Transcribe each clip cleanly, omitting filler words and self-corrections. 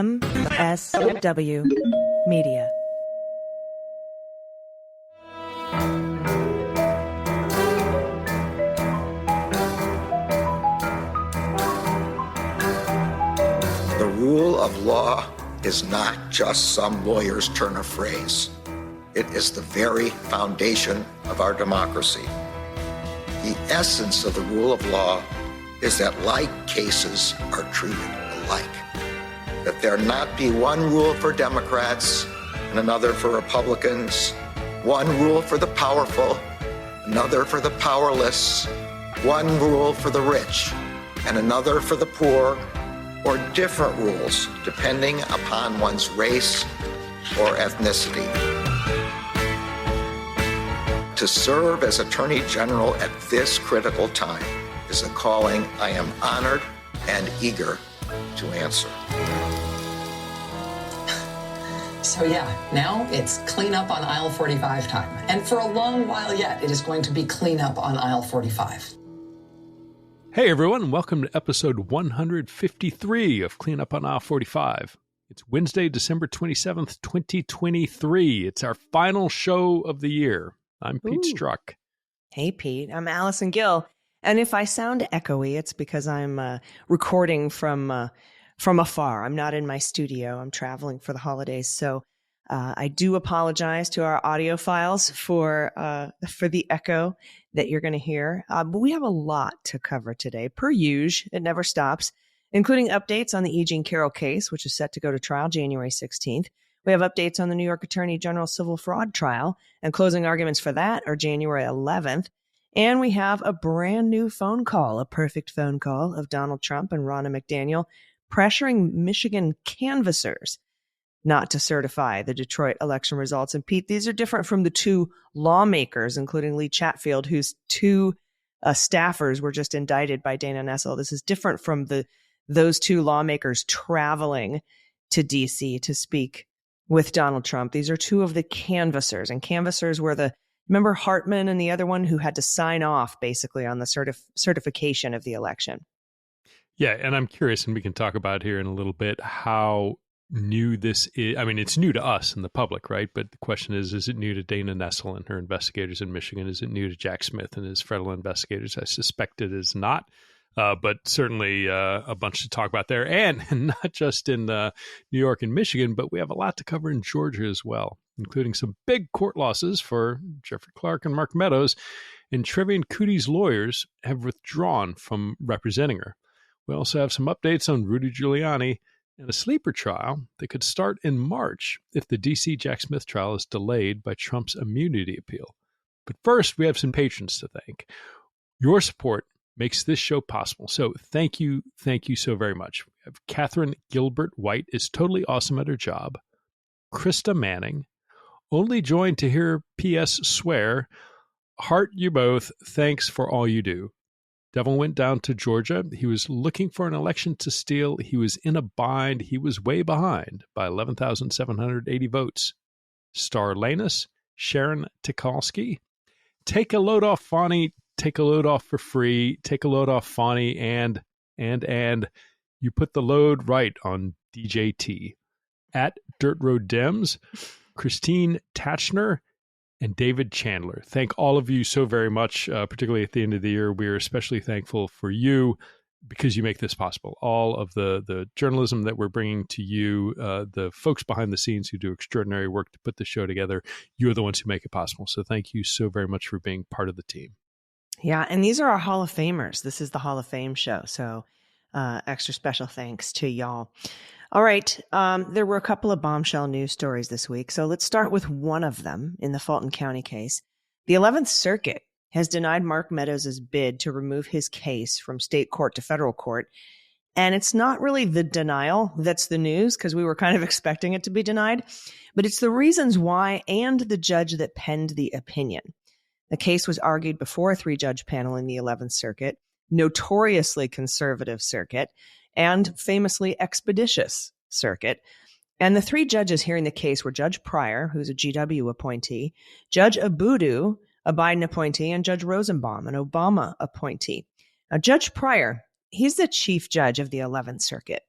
MSW Media. The rule of law is not just some lawyer's turn of phrase. It is the very foundation of our democracy. The essence of the rule of law is that like cases are treated alike. That there not be one rule for Democrats and another for Republicans, one rule for the powerful, another for the powerless, one rule for the rich and another for the poor, or different rules depending upon one's race or ethnicity. To serve as Attorney General at this critical time is a calling I am honored and eager to answer. So now it's clean up on aisle 45 time. And for a long while yet, it is going to be clean up on aisle 45. Hey everyone, welcome to episode 153 of Clean Up on Aisle 45. It's Wednesday, December 27th, 2023. It's our final show of the year. I'm Pete Strzok. Hey Pete, I'm Allison Gill. And if I sound echoey, it's because I'm recording from afar. I'm not in my studio. I'm traveling for the holidays. So I do apologize to our audiophiles for the echo that you're going to hear. But we have a lot to cover today. Per usual, it never stops, including updates on the E. Jean Carroll case, which is set to go to trial January 16th. We have updates on the New York Attorney General civil fraud trial, and closing arguments for that are January 11th. And we have a brand new phone call, a perfect phone call of Donald Trump and Ronna McDaniel pressuring Michigan canvassers not to certify the Detroit election results. And Pete, these are different from the two lawmakers, including Lee Chatfield, whose two staffers were just indicted by Dana Nessel. This is different from those two lawmakers traveling to D.C. to speak with Donald Trump. These are two of the canvassers, and canvassers were remember Hartman and the other one who had to sign off basically on the certification of the election. Yeah, and I'm curious, and we can talk about here in a little bit, how new this is. I mean, it's new to us and the public, right? But the question is it new to Dana Nessel and her investigators in Michigan? Is it new to Jack Smith and his federal investigators? I suspect it is not, but certainly a bunch to talk about there. And not just in New York and Michigan, but we have a lot to cover in Georgia as well, including some big court losses for Jeffrey Clark and Mark Meadows. And Trevian Kutti's lawyers have withdrawn from representing her. We also have some updates on Rudy Giuliani and a sleeper trial that could start in March if the D.C. Jack Smith trial is delayed by Trump's immunity appeal. But first, we have some patrons to thank. Your support makes this show possible, so thank you so very much. We have Catherine Gilbert White is totally awesome at her job. Krista Manning, only joined to hear P.S. swear. Heart you both, thanks for all you do. Devil went down to Georgia. He was looking for an election to steal. He was in a bind. He was way behind by 11,780 votes. Star Lanus, Sharon Tikalski. Take a load off Fani. Take a load off for free. Take a load off Fani. And you put the load right on DJT. At Dirt Road Dems, Christine Tatchner, and David Chandler. Thank all of you so very much, particularly at the end of the year. We are especially thankful for you because you make this possible. All of the journalism that we're bringing to you, the folks behind the scenes who do extraordinary work to put the show together, you're the ones who make it possible. So thank you so very much for being part of the team. Yeah, and these are our Hall of Famers. This is the Hall of Fame show. So extra special thanks to y'all. All right. There were a couple of bombshell news stories this week. So let's start with one of them in the Fulton County case. The 11th Circuit has denied Mark Meadows' bid to remove his case from state court to federal court. And it's not really the denial that's the news, because we were kind of expecting it to be denied, but it's the reasons why and the judge that penned the opinion. The case was argued before a 3-judge panel in the 11th Circuit, notoriously conservative circuit, and famously expeditious circuit. And the 3 judges hearing the case were Judge Pryor, who's a GW appointee, Judge Abudu, a Biden appointee, and Judge Rosenbaum, an Obama appointee. Now, Judge Pryor He's the chief judge of the 11th Circuit.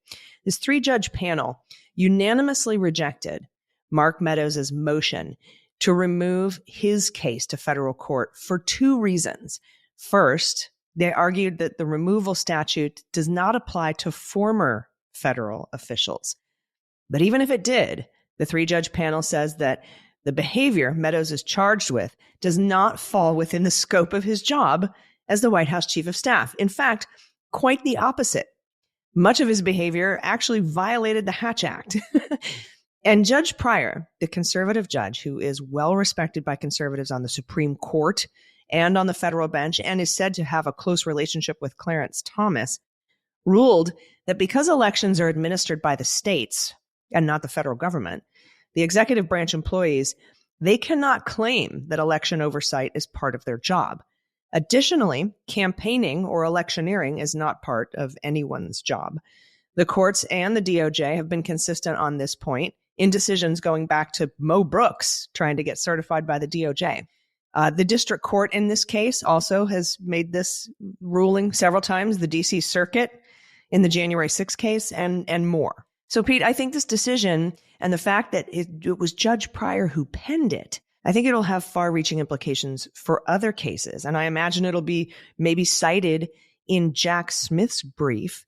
This 3-judge panel unanimously rejected Mark Meadows' motion to remove his case to federal court for 2 reasons. First, they argued that the removal statute does not apply to former federal officials. But even if it did, the 3-judge panel says that the behavior Meadows is charged with does not fall within the scope of his job as the White House chief of staff. In fact, quite the opposite. Much of his behavior actually violated the Hatch Act. And Judge Pryor, the conservative judge who is well respected by conservatives on the Supreme Court and on the federal bench and is said to have a close relationship with Clarence Thomas, ruled that because elections are administered by the states and not the federal government, the executive branch employees, they cannot claim that election oversight is part of their job. Additionally, campaigning or electioneering is not part of anyone's job. The courts and the DOJ have been consistent on this point in decisions going back to Mo Brooks trying to get certified by the DOJ. The district court in this case also has made this ruling several times, the DC Circuit in the January 6th case and more. So, Pete, I think this decision and the fact that it was Judge Pryor who penned it, I think it'll have far-reaching implications for other cases. And I imagine it'll be maybe cited in Jack Smith's brief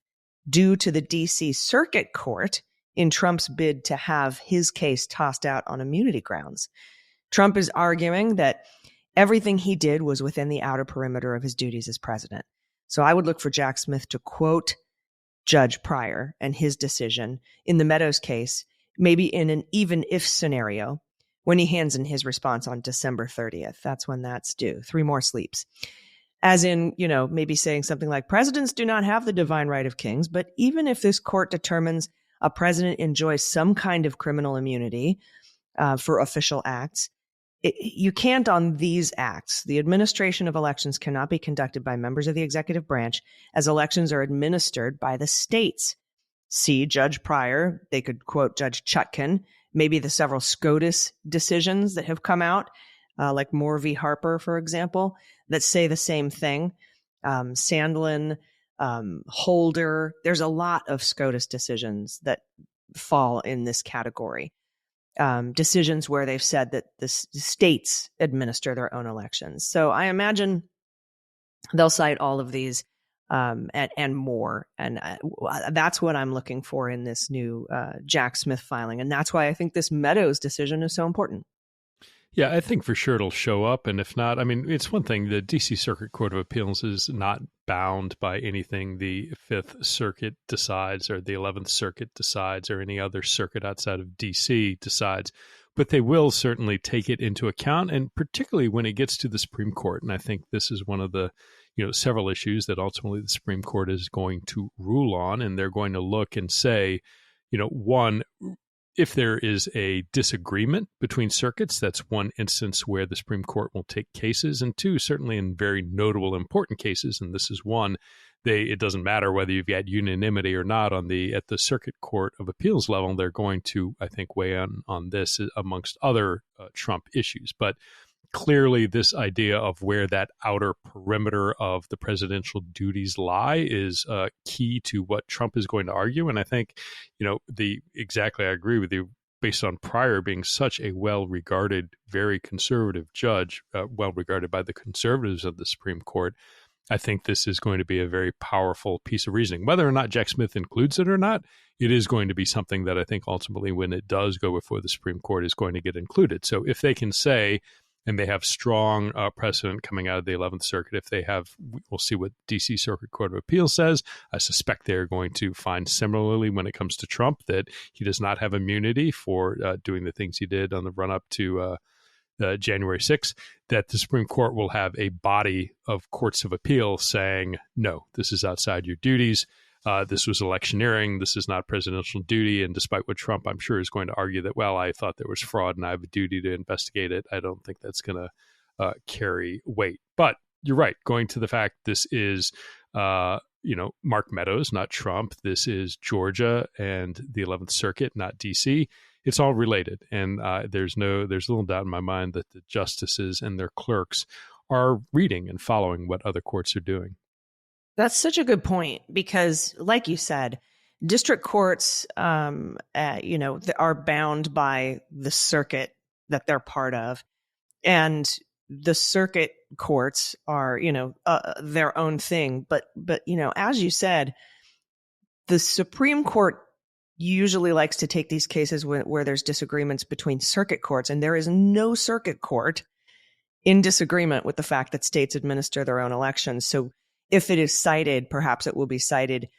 due to the DC Circuit Court in Trump's bid to have his case tossed out on immunity grounds. Trump is arguing that everything he did was within the outer perimeter of his duties as president. So I would look for Jack Smith to quote Judge Pryor and his decision in the Meadows case, maybe in an even if scenario, when he hands in his response on December 30th. That's when that's due. 3 more sleeps. As in, maybe saying something like, presidents do not have the divine right of kings, but even if this court determines a president enjoys some kind of criminal immunity for official acts, you can't on these acts. The administration of elections cannot be conducted by members of the executive branch as elections are administered by the states. See Judge Pryor. They could quote Judge Chutkan, maybe the several SCOTUS decisions that have come out, like Moore v. Harper, for example, that say the same thing. Sandlin, Holder, there's a lot of SCOTUS decisions that fall in this category. Decisions where they've said that the states administer their own elections. So I imagine they'll cite all of these and more. And that's what I'm looking for in this new Jack Smith filing. And that's why I think this Meadows decision is so important. Yeah, I think for sure it'll show up. And if not, I mean, it's one thing. The D.C. Circuit Court of Appeals is not bound by anything the 5th Circuit decides or the 11th Circuit decides or any other circuit outside of D.C. decides. But they will certainly take it into account, and particularly when it gets to the Supreme Court. And I think this is one of the several issues that ultimately the Supreme Court is going to rule on. And they're going to look and say, one, if there is a disagreement between circuits, that's one instance where the Supreme Court will take cases. And 2, certainly in very notable, important cases, and this is one, it doesn't matter whether you've got unanimity or not at the Circuit Court of Appeals level. They're going to, I think, weigh on this amongst other Trump issues. But clearly, this idea of where that outer perimeter of the presidential duties lie is key to what Trump is going to argue. And I think, I agree with you, based on Pryor being such a well-regarded, very conservative judge, well-regarded by the conservatives of the Supreme Court. I think this is going to be a very powerful piece of reasoning. Whether or not Jack Smith includes it or not, it is going to be something that I think ultimately, when it does go before the Supreme Court, is going to get included. So if they can say, and they have strong precedent coming out of the 11th Circuit, we'll see what D.C. Circuit Court of Appeals says. I suspect they're going to find similarly when it comes to Trump that he does not have immunity for doing the things he did on the run-up to January 6th, that the Supreme Court will have a body of courts of appeal saying, no, this is outside your duties. This was electioneering. This is not presidential duty. And despite what Trump, I'm sure, is going to argue that, well, I thought there was fraud and I have a duty to investigate it, I don't think that's going to carry weight. But you're right. Going to the fact this is, Mark Meadows, not Trump. This is Georgia and the 11th Circuit, not D.C. It's all related. And there's little doubt in my mind that the justices and their clerks are reading and following what other courts are doing. That's such a good point because, like you said, district courts, are bound by the circuit that they're part of, and the circuit courts are, their own thing. But as you said, the Supreme Court usually likes to take these cases where there's disagreements between circuit courts, and there is no circuit court in disagreement with the fact that states administer their own elections. So if it is cited, perhaps it will be cited,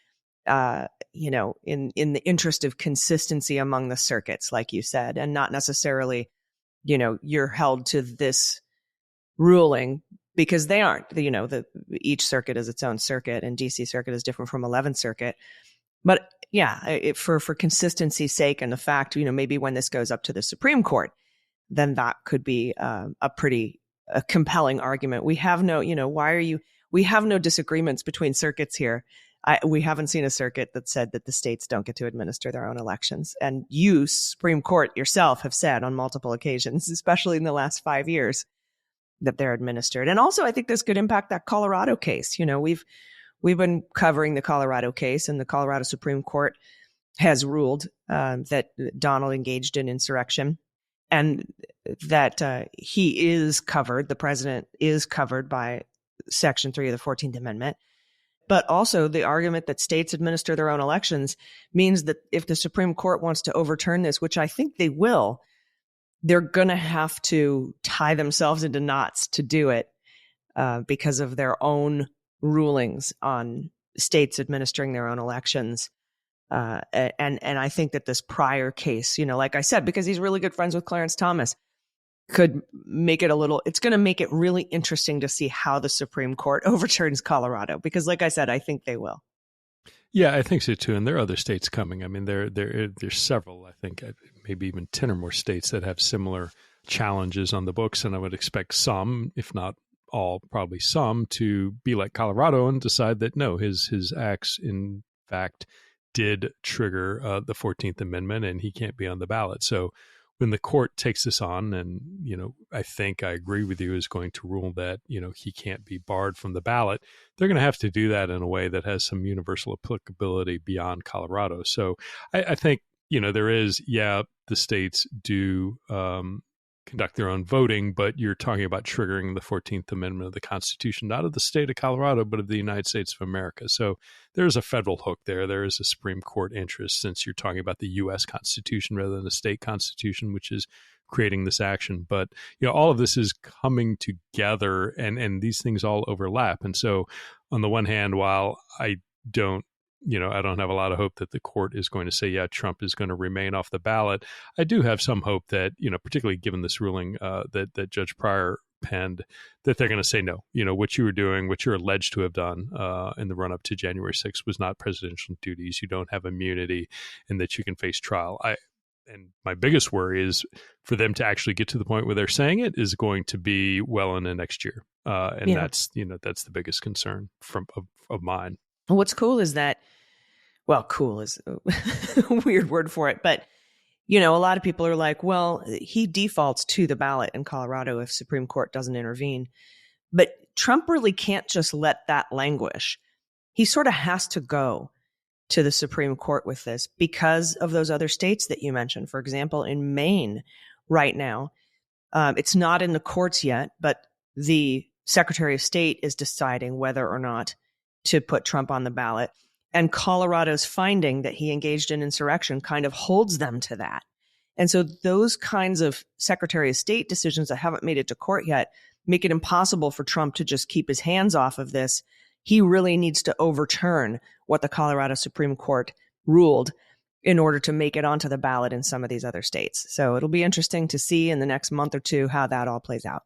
in the interest of consistency among the circuits, like you said, and not necessarily, you're held to this ruling because they aren't. Each circuit is its own circuit, and DC Circuit is different from 11th Circuit. But yeah, for consistency's sake and the fact, maybe when this goes up to the Supreme Court, then that could be a pretty compelling argument. We have no, we have no disagreements between circuits here. We haven't seen a circuit that said that the states don't get to administer their own elections. And you, Supreme Court yourself, have said on multiple occasions, especially in the last 5 years, that they're administered. And also, I think this could impact that Colorado case. We've been covering the Colorado case, and the Colorado Supreme Court has ruled that Donald engaged in insurrection, and that he is covered, the president is covered by Section 3 of the 14th Amendment. But also the argument that states administer their own elections means that if the Supreme Court wants to overturn this, which I think they will, they're going to have to tie themselves into knots to do it because of their own rulings on states administering their own elections. And I think that this prior case, like I said, because he's really good friends with Clarence Thomas, could make it it's going to make it really interesting to see how the Supreme Court overturns Colorado, because like I said, I think they will. Yeah, I think so too. And there are other states coming. I mean, there's several, I think maybe even 10 or more states that have similar challenges on the books. And I would expect some, if not all, probably some, to be like Colorado and decide that no, his acts in fact did trigger the 14th Amendment and he can't be on the ballot. So when the court takes this on, and, I think I agree with you, is going to rule that, he can't be barred from the ballot, they're going to have to do that in a way that has some universal applicability beyond Colorado. So I think, there is, the states do conduct their own voting, but you're talking about triggering the 14th Amendment of the Constitution, not of the state of Colorado, but of the United States of America. So there's a federal hook there. There is a Supreme Court interest, since you're talking about the U.S. Constitution rather than the state constitution, which is creating this action. But, all of this is coming together, and these things all overlap. And so on the one hand, while I don't have a lot of hope that the court is going to say, Trump is going to remain off the ballot, I do have some hope that, particularly given this ruling that Judge Pryor penned, that they're going to say, no, what you were doing, what you're alleged to have done in the run up to January 6th was not presidential duties. You don't have immunity, and that you can face trial. And my biggest worry is for them to actually get to the point where they're saying it is going to be well into next year. That's the biggest concern of mine. What's cool is that, cool is a weird word for it, but, a lot of people are like, well, he defaults to the ballot in Colorado if Supreme Court doesn't intervene. But Trump really can't just let that languish. He sort of has to go to the Supreme Court with this because of those other states that you mentioned. For example, in Maine right now, it's not in the courts yet, but the Secretary of State is deciding whether or not to put Trump on the ballot. And Colorado's finding that he engaged in insurrection kind of holds them to that. And so those kinds of Secretary of State decisions that haven't made it to court yet make it impossible for Trump to just keep his hands off of this. He really needs to overturn what the Colorado Supreme Court ruled in order to make it onto the ballot in some of these other states. So it'll be interesting to see in the next month or two how that all plays out.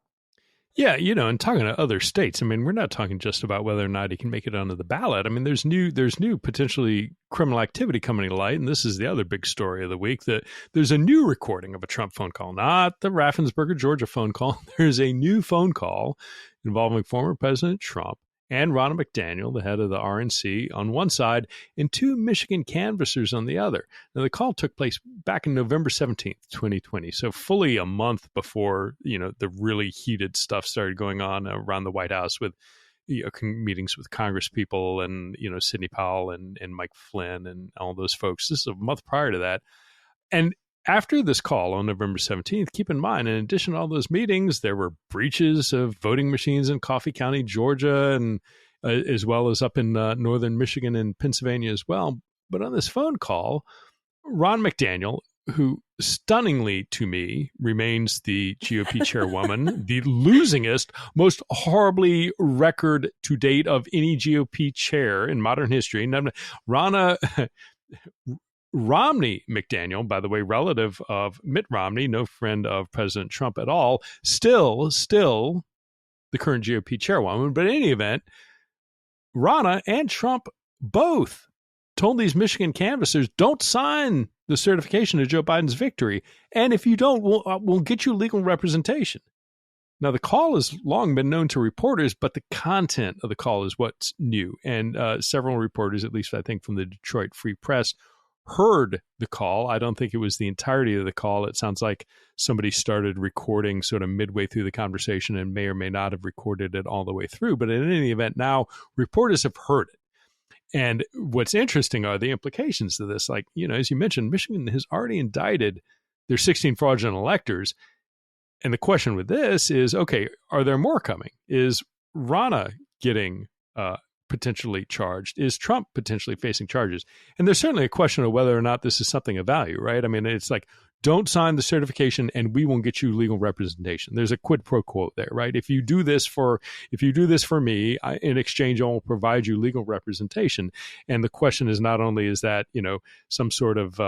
Yeah, and talking to other states, I mean, we're not talking just about whether or not he can make it onto the ballot. I mean, there's new potentially criminal activity coming to light, and this is the other big story of the week, that there's a new recording of a Trump phone call, not the Raffensperger, Georgia phone call. There's a new phone call involving former President Trump and Ronna McDaniel, the head of the RNC, on one side, and two Michigan canvassers on the other. Now, the call took place back in November 17th, 2020, so fully a month before, the really heated stuff started going on around the White House with, meetings with Congress people and, Sidney Powell and Mike Flynn and all those folks. This is a month prior to that. And after this call on November 17th, keep in mind, in addition to all those meetings, there were breaches of voting machines in Coffee County, Georgia, and as well as up in northern Michigan and Pennsylvania as well. But on this phone call, Ron McDaniel, who stunningly to me remains the GOP chairwoman, the losingest, most horribly record to date of any GOP chair in modern history. Ronna Romney McDaniel, by the way, relative of Mitt Romney, no friend of President Trump at all, still the current GOP chairwoman. But in any event, Ronna and Trump both told these Michigan canvassers, don't sign the certification of Joe Biden's victory. And if you don't, we'll get you legal representation. Now, the call has long been known to reporters, but the content of the call is what's new. And several reporters, at least I think from the Detroit Free Press, heard the call. I don't think it was the entirety of the call. It sounds like somebody started recording sort of midway through the conversation and may or may not have recorded it all the way through. But in any event, now reporters have heard it. And what's interesting are the implications of this. Like, as you mentioned, Michigan has already indicted their 16 fraudulent electors. And the question with this is, okay, are there more coming? Is Ronna getting potentially charged? Is Trump potentially facing charges? And there's certainly a question of whether or not this is something of value, right? I mean, it's like, don't sign the certification and we won't get you legal representation. There's a quid pro quo there, right? If you do this for me, in exchange, I will provide you legal representation. And the question is not only is that, some sort of,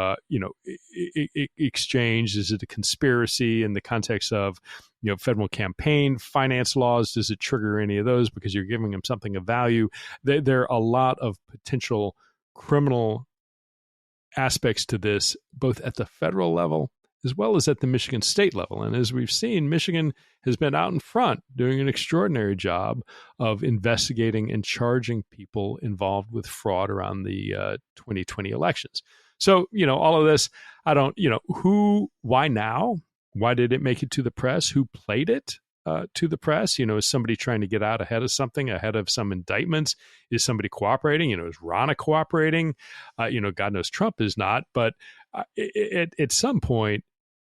exchange, is it a conspiracy in the context of, federal campaign finance laws? Does it trigger any of those because you're giving them something of value? There are a lot of potential criminal aspects to this, both at the federal level as well as at the Michigan state level. And as we've seen, Michigan has been out in front doing an extraordinary job of investigating and charging people involved with fraud around the 2020 elections. So, all of this, I don't, why now? Why did it make it to the press? Who played it to the press? Is somebody trying to get out ahead of something, ahead of some indictments? Is somebody cooperating? Is Ronna cooperating? God knows Trump is not. But at some point,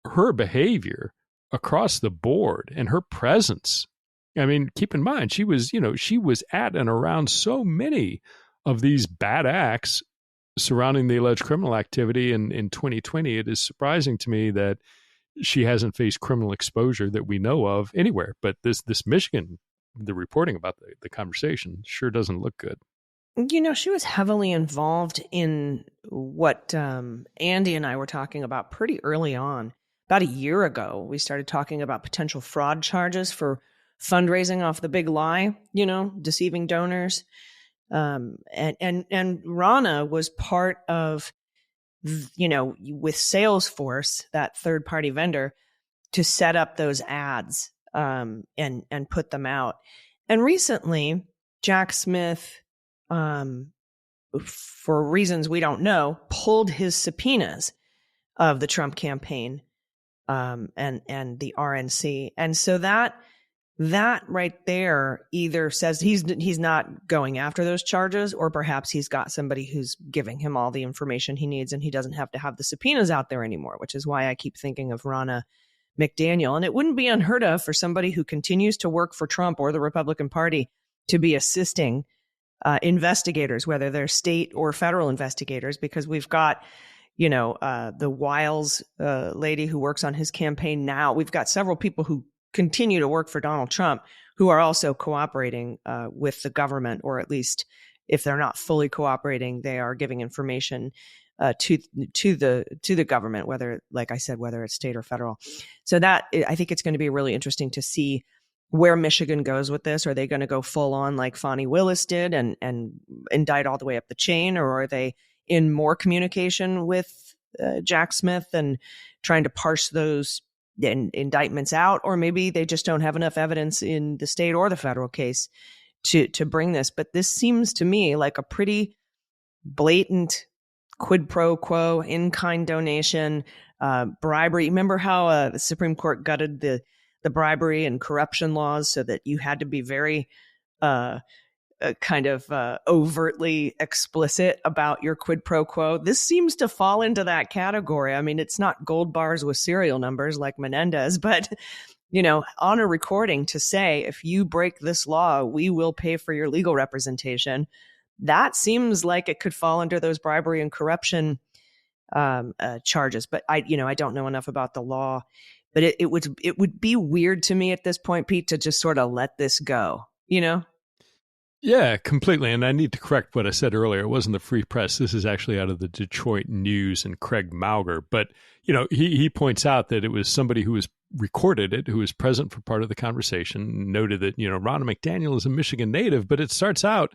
her behavior across the board and her presence, I mean, keep in mind, she was at and around so many of these bad acts surrounding the alleged criminal activity in 2020. It is surprising to me that she hasn't faced criminal exposure that we know of anywhere. But this Michigan, the reporting about the conversation sure doesn't look good. She was heavily involved in what Andy and I were talking about pretty early on. About a year ago, we started talking about potential fraud charges for fundraising off the big lie, deceiving donors. And Ronna was part of, with Salesforce, that third party vendor, to set up those ads and put them out. And recently, Jack Smith, for reasons we don't know, pulled his subpoenas of the Trump campaign and the RNC. And so that right there either says he's not going after those charges, or perhaps he's got somebody who's giving him all the information he needs and he doesn't have to have the subpoenas out there anymore, which is why I keep thinking of Ronna McDaniel. And it wouldn't be unheard of for somebody who continues to work for Trump or the Republican Party to be assisting investigators, whether they're state or federal investigators, because we've got, the Wiles lady who works on his campaign now. We've got several people who continue to work for Donald Trump who are also cooperating with the government, or at least if they're not fully cooperating, they are giving information to the government, whether, like I said, whether it's state or federal. So that, I think it's going to be really interesting to see where Michigan goes with this. Are they going to go full on like Fani Willis did and indict all the way up the chain, or are they in more communication with Jack Smith and trying to parse those indictments out? Or maybe they just don't have enough evidence in the state or the federal case to bring this. But this seems to me like a pretty blatant quid pro quo, in-kind donation, bribery. Remember how the Supreme Court gutted the bribery and corruption laws so that you had to be very kind of overtly explicit about your quid pro quo. This seems to fall into that category. I mean, it's not gold bars with serial numbers like Menendez, but, on a recording to say, if you break this law, we will pay for your legal representation. That seems like it could fall under those bribery and corruption charges. But I don't know enough about the law, but it would be weird to me at this point, Pete, to just sort of let this go, Yeah, completely. And I need to correct what I said earlier. It wasn't the Free Press. This is actually out of the Detroit News and Craig Mauger. But, he points out that it was somebody who was recorded it, who was present for part of the conversation, noted that, Ronna McDaniel is a Michigan native. But it starts out,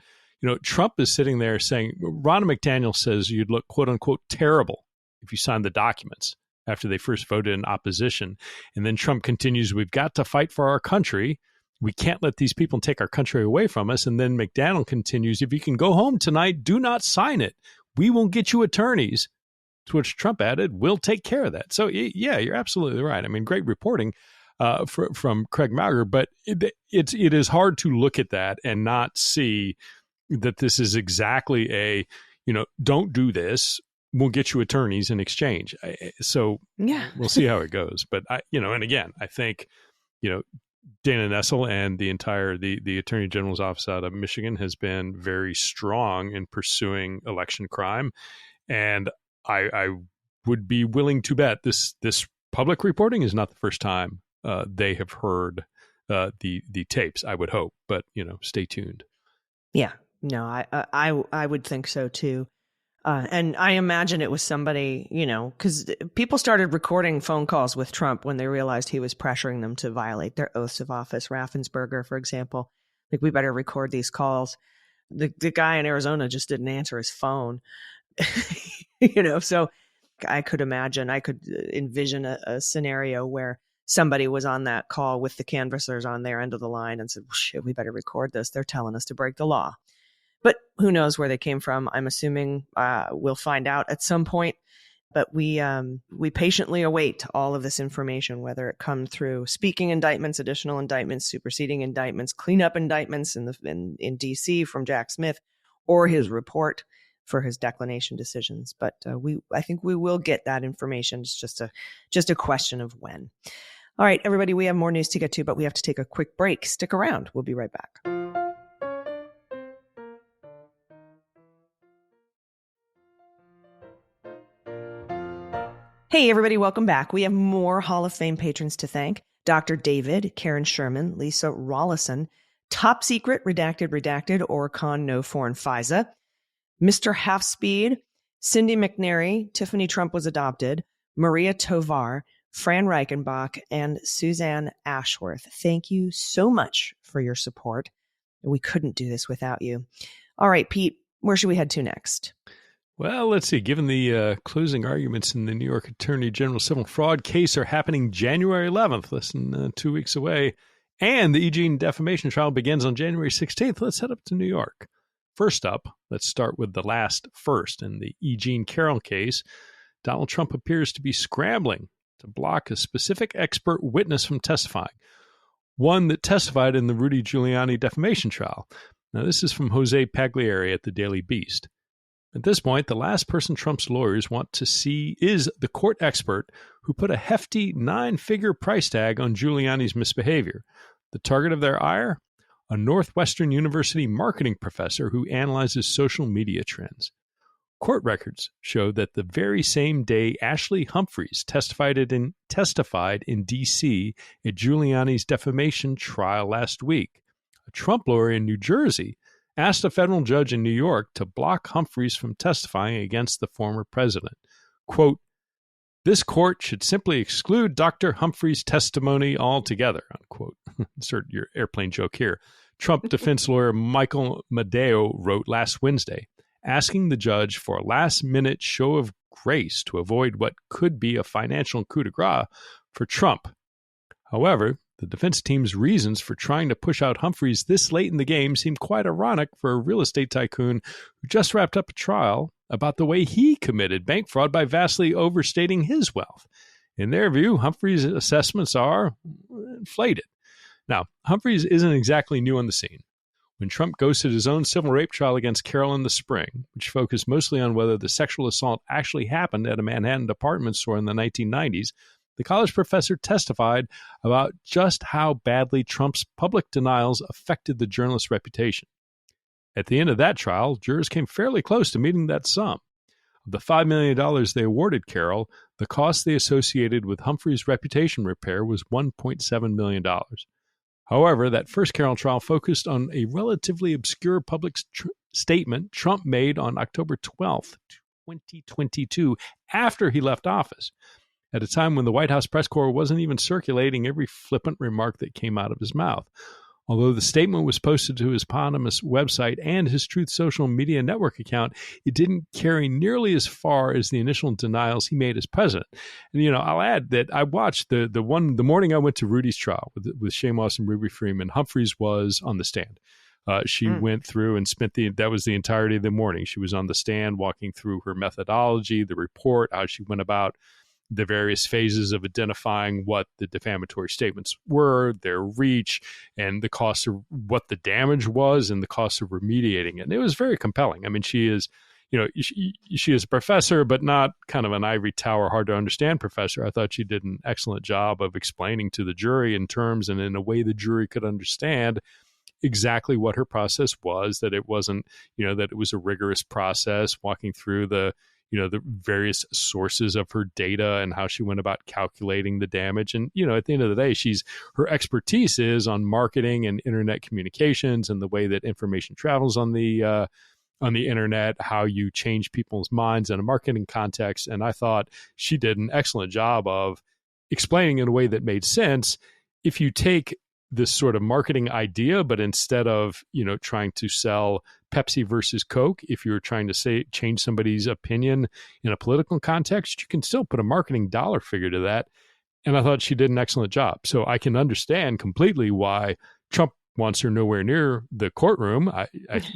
Trump is sitting there saying, Ronna McDaniel says you'd look, quote unquote, terrible if you signed the documents after they first voted in opposition. And then Trump continues, we've got to fight for our country. We can't let these people take our country away from us. And then McDaniel continues, if you can go home tonight, do not sign it. We won't get you attorneys. To which Trump added, we'll take care of that. So, yeah, you're absolutely right. I mean, great reporting from Craig Mauger, but it is hard to look at that and not see that this is exactly a, don't do this. We'll get you attorneys in exchange. So yeah, we'll see how it goes. But, and again, I think, Dana Nessel and the entire the Attorney General's office out of Michigan has been very strong in pursuing election crime, and I would be willing to bet this public reporting is not the first time they have heard the tapes. I would hope, but stay tuned. Yeah, no, I would think so too. And I imagine it was somebody, because people started recording phone calls with Trump when they realized he was pressuring them to violate their oaths of office. Raffensperger, for example, like, we better record these calls. The guy in Arizona just didn't answer his phone, so I could envision a scenario where somebody was on that call with the canvassers on their end of the line and said, well, shit, we better record this. They're telling us to break the law. But who knows where they came from? I'm assuming we'll find out at some point. But we patiently await all of this information, whether it come through speaking indictments, additional indictments, superseding indictments, cleanup indictments in D.C. from Jack Smith, or his report for his declination decisions. But I think we will get that information. It's just a question of when. All right, everybody, we have more news to get to, but we have to take a quick break. Stick around. We'll be right back. Hey, everybody, welcome back. We have more Hall of Fame patrons to thank. Dr. David, Karen Sherman, Lisa Rollison, Top Secret, Redacted, or Con No Foreign FISA, Mr. Half Speed, Cindy McNary, Tiffany Trump Was Adopted, Maria Tovar, Fran Reichenbach, and Suzanne Ashworth. Thank you so much for your support. We couldn't do this without you. All right, Pete, where should we head to next? Well, let's see. Given the closing arguments in the New York Attorney General civil fraud case are happening January 11th, less than 2 weeks away, and the E. Jean defamation trial begins on January 16th, let's head up to New York. First up, let's start with the last first. In the E. Jean Carroll case, Donald Trump appears to be scrambling to block a specific expert witness from testifying, one that testified in the Rudy Giuliani defamation trial. Now, this is from Jose Pagliari at the Daily Beast. At this point, the last person Trump's lawyers want to see is the court expert who put a hefty 9-figure price tag on Giuliani's misbehavior. The target of their ire? A Northwestern University marketing professor who analyzes social media trends. Court records show that the very same day Ashley Humphreys testified in D.C. at Giuliani's defamation trial last week, a Trump lawyer in New Jersey asked a federal judge in New York to block Humphreys from testifying against the former president. Quote, "This court should simply exclude Dr. Humphreys' testimony altogether," unquote. Insert your airplane joke here. Trump defense lawyer Michael Madeo wrote last Wednesday, asking the judge for a last-minute show of grace to avoid what could be a financial coup de grace for Trump. However, the defense team's reasons for trying to push out Humphreys this late in the game seem quite ironic for a real estate tycoon who just wrapped up a trial about the way he committed bank fraud by vastly overstating his wealth. In their view, Humphreys' assessments are inflated. Now, Humphreys isn't exactly new on the scene. when Trump ghosted his own civil rape trial against Carroll in the spring, which focused mostly on whether the sexual assault actually happened at a Manhattan department store in the 1990s, the college professor testified about just how badly Trump's public denials affected the journalist's reputation. At the end of that trial, jurors came fairly close to meeting that sum. Of the $5 million they awarded Carroll, the cost they associated with Humphrey's reputation repair was $1.7 million. However, that first Carroll trial focused on a relatively obscure public statement Trump made on October 12th, 2022, after he left office, at a time when the White House press corps wasn't even circulating every flippant remark that came out of his mouth. Although the statement was posted to his eponymous website and his Truth Social media network account, it didn't carry nearly as far as the initial denials he made as president. And, I'll add that I watched the morning I went to Rudy's trial with Shane Moss and Ruby Freeman. Humphreys was on the stand. She went through and that was the entirety of the morning. She was on the stand walking through her methodology, the report, how she went about the various phases of identifying what the defamatory statements were, their reach, and the cost of what the damage was and the cost of remediating it. And it was very compelling. I mean, she is, she is a professor, but not kind of an ivory tower, hard to understand professor. I thought she did an excellent job of explaining to the jury in terms and in a way the jury could understand exactly what her process was, that it wasn't, that it was a rigorous process, walking through the various sources of her data and how she went about calculating the damage. And, at the end of the day, her expertise is on marketing and internet communications and the way that information travels on the internet, how you change people's minds in a marketing context. And I thought she did an excellent job of explaining in a way that made sense. If you take this sort of marketing idea, but instead of, trying to sell Pepsi versus Coke, if you're trying to change somebody's opinion in a political context, you can still put a marketing dollar figure to that. And I thought she did an excellent job. So I can understand completely why Trump wants her nowhere near the courtroom.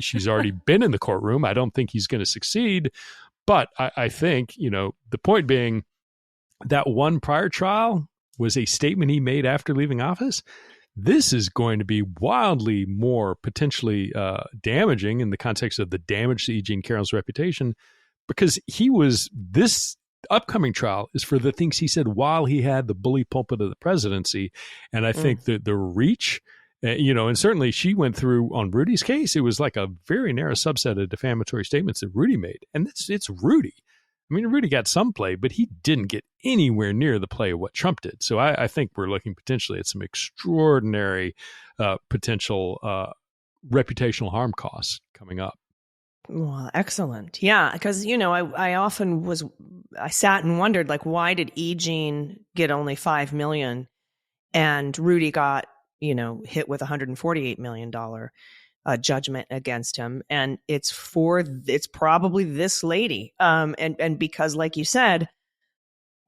She's already been in the courtroom. I don't think he's going to succeed. But I think, the point being that one prior trial was a statement he made after leaving office. This is going to be wildly more potentially damaging in the context of the damage to E. Jean Carroll's reputation, because this upcoming trial is for the things he said while he had the bully pulpit of the presidency. And I think that the reach, and certainly she went through on Rudy's case, it was like a very narrow subset of defamatory statements that Rudy made. And it's Rudy. I mean, Rudy got some play, but he didn't get anywhere near the play of what Trump did. So I think we're looking potentially at some extraordinary potential reputational harm costs coming up. Well, excellent. Yeah, because, I sat and wondered, why did E. Jean get only $5 million and Rudy got, hit with $148 million judgment against him? And it's probably this lady. And because, like you said,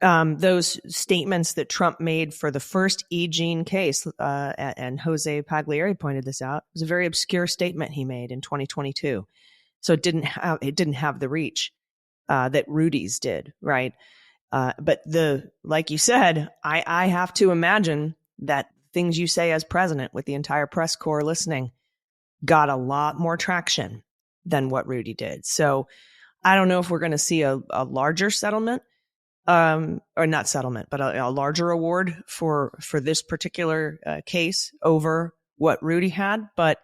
those statements that Trump made for the first E. Jean case, and Jose Pagliari pointed this out, it was a very obscure statement he made in 2022. So it didn't have the reach that Rudy's did, right? But like you said, I have to imagine that things you say as president with the entire press corps listening got a lot more traction than what Rudy did. So I don't know if we're going to see a larger settlement, or not settlement, but a larger award for this particular case over what Rudy had. But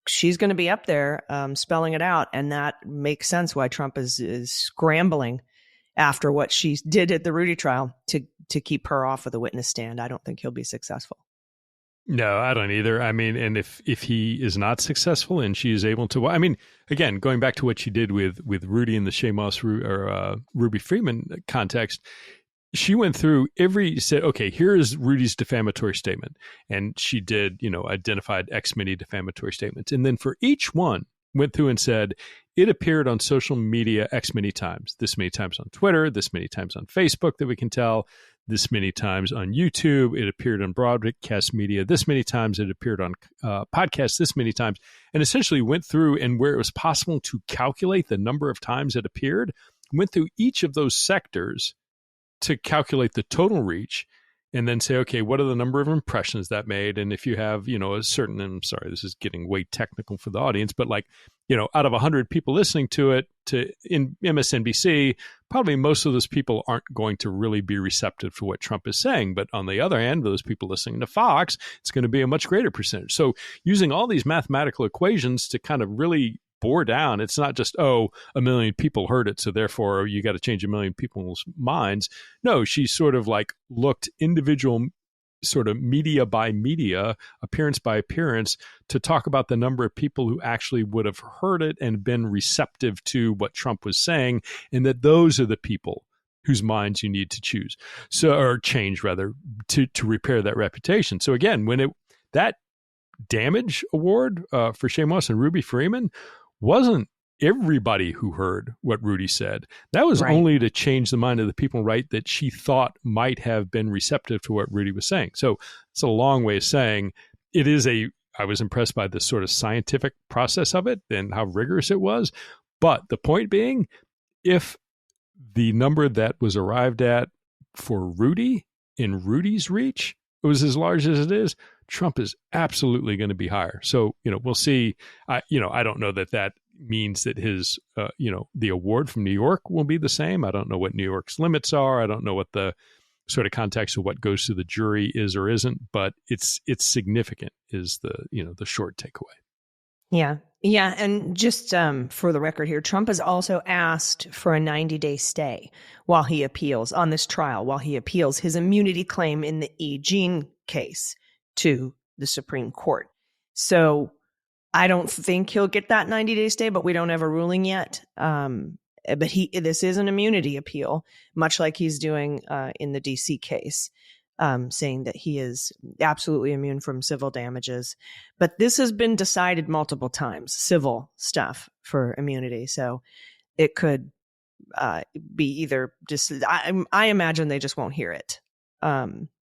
she's going to be up there spelling it out. And that makes sense why Trump is scrambling after what she did at the Rudy trial to keep her off of the witness stand. I don't think he'll be successful. No, I don't either. I mean, and if he is not successful and she is able to, I mean, again, going back to what she did with Rudy in the Shane Moss or Ruby Freeman context, she went through said, okay, here is Rudy's defamatory statement. And she did, identified X many defamatory statements. And then for each one, went through and said, it appeared on social media X many times, this many times on Twitter, this many times on Facebook that we can tell, this many times on YouTube, it appeared on broadcast media, this many times, it appeared on podcasts, this many times, and essentially went through and where it was possible to calculate the number of times it appeared, went through each of those sectors to calculate the total reach and then say, okay, what are the number of impressions that made? And if you have, a certain, I'm sorry, this is getting way technical for the audience, but like, out of 100 people listening to it in MSNBC, probably most of those people aren't going to really be receptive to what Trump is saying. But on the other hand, those people listening to Fox, it's going to be a much greater percentage. So using all these mathematical equations to kind of really bore down, it's not just, a million people heard it, so therefore you got to change a million people's minds. No, she sort of like looked individual sort of media by media, appearance by appearance, to talk about the number of people who actually would have heard it and been receptive to what Trump was saying, and that those are the people whose minds you need to choose. So, or change rather, to repair that reputation. So again, when that damage award for Shane Moss and Ruby Freeman wasn't everybody who heard what Rudy said. That was only to change the mind of the people, right, that she thought might have been receptive to what Rudy was saying. So it's a long way of saying I was impressed by the sort of scientific process of it and how rigorous it was. But the point being, if the number that was arrived at for Rudy in Rudy's reach was as large as it is, Trump is absolutely going to be higher. So, we'll see. I don't know that means that his, the award from New York will be the same. I don't know what New York's limits are. I don't know what the sort of context of what goes to the jury is or isn't, but it's significant is the short takeaway. Yeah. Yeah. And just for the record here, Trump has also asked for a 90-day stay while he appeals on this trial, while he appeals his immunity claim in the E. Jean case to the Supreme Court. So I don't think he'll get that 90-day stay, but we don't have a ruling yet. But this is an immunity appeal, much like he's doing in the DC case, saying that he is absolutely immune from civil damages. But this has been decided multiple times, civil stuff for immunity. So it could be either just, I imagine they just won't hear it.